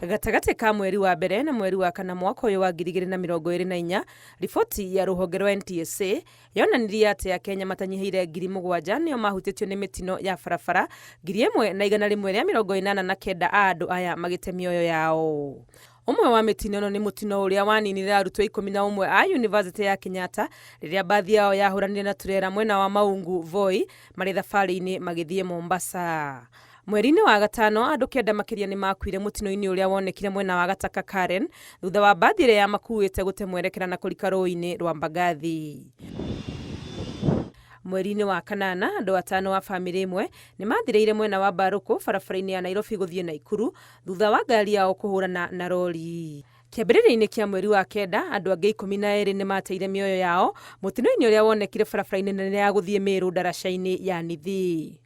Gatagati ka mweri wa mbere na mweri wa kana mwaka uyu wa 2024, riboti ya ruhonge rwa NTSA yonanirie ati Akenya matanyihiire 7,000 nio mahutitio ni mitino ya barabara, 1,189 andu aya magite mioyo yao. Umwe wa mitino no ni mutino uria waninire arutwo 11 a University ya Kenyatta riria bathi yao yahuranire na turera mwena wa Maungu Voi mari thabari-ini magithie Mombasa. Mweri-ini wa gatano andu 9 makiria ni makuire mutino-ini uria wonekire mwena wa Gataka Karen thutha wa bathi iria yamakuite gute mwerekera na kulika rũĩ-ini rwa Mbagathi. Mweri-ini wa kanana andu 5 wa family imwe ni mathireire mwena wa Baruku barabara-ini ya Nairobi guthie Naikuru thutha wa ngari yao kuhurana na rori. Kiambĩrĩria-inĩ kia mweri wa kenda andu angi 12 ni mateire mioyo yao mutino-ini uria wonekire barabara-ini nene ya guthie Meru daraca-ini ya Nithi.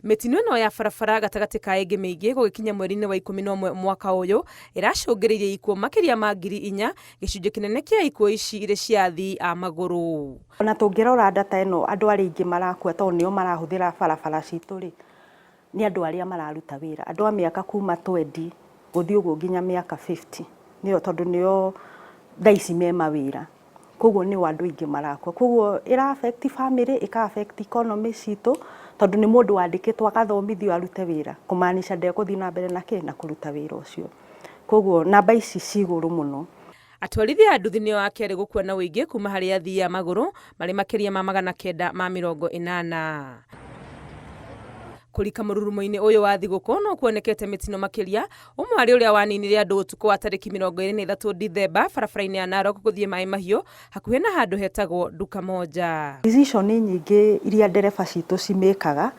Mitino ĩno ya barabara gatagati ka ĩngĩ mĩingĩ gũgĩkinya mweri-inĩ wa 11 mwaka ũyũ iracũngĩrĩirie ikuũ makiria ma 4,000, gĩcunjĩ kĩnene kĩa ikuũ ici irĩ cia athii a magũrũ. Ona tũngĩrora data ĩno andũ arĩa aingĩ marakua tondũ nĩo marahũthĩra barabara citũ rĩ, nĩ andũ arĩa mararuta wĩra, andũ a mĩaka kuma 20 gũthiĩ ũguo nginya mĩaka 50 nĩo tondũ nĩo thaa ici me mawĩra, koguo nĩo andũ aingĩ marakua, koguo ĩra affect family, ĩka affect economy citũ tondũ nĩ mũndũ wandĩkĩtwo akathomithio arute wĩra kũmaanisha ndegũthiĩ na mbere na kũruta wĩra ũcio, koguo namba ici cigũrũ mũno. Atwarithia a nduthi nĩo a kerĩ gũkua na ũingĩ kuma harĩ athii a magũrũ marĩ makiria ma 980. Kulika mũrurumo-inĩ ũyũ wa thigũkũ no kuonekete mitino makiria, ũmwe arĩ ũrĩa waninire andũ ũtukũ wa tarĩki 23 Dithemba barabara-inĩ ya Narok gũthiĩ Maĩ Mahiũ hakuhĩ na handũ hetagwo Duka Moja. Decision nyingĩ iria ndereba citũ cimĩkaga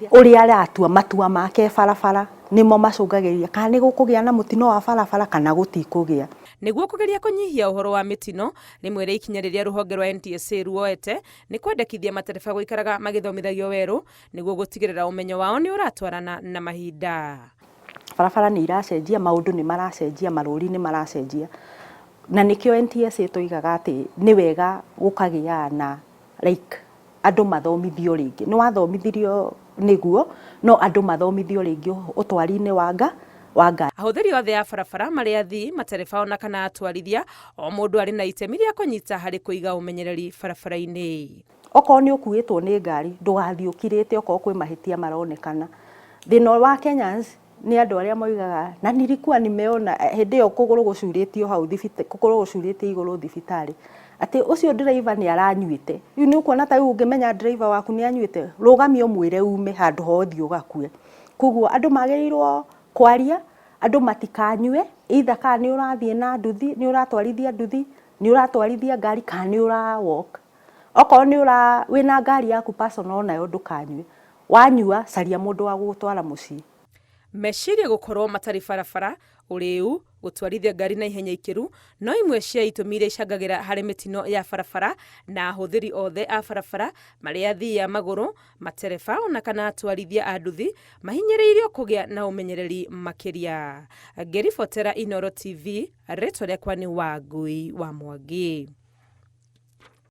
ũrĩa aratua matua make barabara nĩmo macũngagĩrĩria kana nĩ gũkũgĩa na mũtino wa barabara kana gũtikũgĩa. Nĩguo kũgeria kũnyihia ũhoro wa mitino, rĩmwe rĩa ikinya rĩrĩa rũhonge rwa NTSA ruoete nĩ kwendekithia matereba gũikaraga magĩthomithagio werũ nĩguo gũtigĩrĩra ũmenyo wao nĩ ũratwarana na mahinda. Barabara nĩ iracenjia, maũndũ nĩ maracenjia, marũri nĩ maracenjia, na nĩkĩo NTSA tuigaga atĩ nĩ wega gũkagĩa na andũ mathomithio rĩngĩ. Nĩ wathomithirio nĩguo no andũ mathomithio rĩngĩ ũtwari-inĩ wa ngari. Ahũthĩri othe a barabara marĩ athii, matereba ona kana atwarithia, o mũndũ arĩ na itemi rĩa kũnyita harĩ kũiga ũmenyereri barabara-inĩ. Okorwo nĩ ũkuĩtwo nĩ ngari ndũgathiĩ ũkirĩte okorwo kwĩ mahĩtia maronekana. Thĩna wa Kenyans nĩ andũ arĩa moigaga na nilikuwa nimeona hĩndĩ ĩyo kũgũrũ gũcurĩtio hau kũgũrũ gũcurĩtio igũrũ thibitarĩ atĩ ũcio driver nĩ aranyuĩte. Rĩu nĩ ũkuona ta rĩu ũngĩmenya driver waku nĩ anyuĩte, rũgamia ũmwĩre ume handũ hothi ũgakue. Koguo andũ magĩrĩirwo kwaria, andũ matikanyue, either kana nĩ ũrathiĩ na nduthi, nĩ ũratwarithia nduthi, nĩ ũratwarithia ngari kana nĩ walk. Okorwo nĩ wĩna ngari yaku personal nayo ndũkanyue. Wanyua caria mũndũ wa gũgũtwara mũciĩ. Meciria gũkorwo matarĩ barabara, ũrĩu, gũtwarithia ngari na ihenya ikĩru no imwe cia itũmi iria icangagĩra harĩ mitino ya barabara, na ahũthĩri othe a barabara marĩ athii a magũrũ, matereba ona kana atwarithia a nduthi mahinyĩrĩirio kũgĩa na ũmenyereri makĩria. Ngĩribotera Inooro TV, rĩtwa rĩakwa nĩ Wangui wa Mwangi.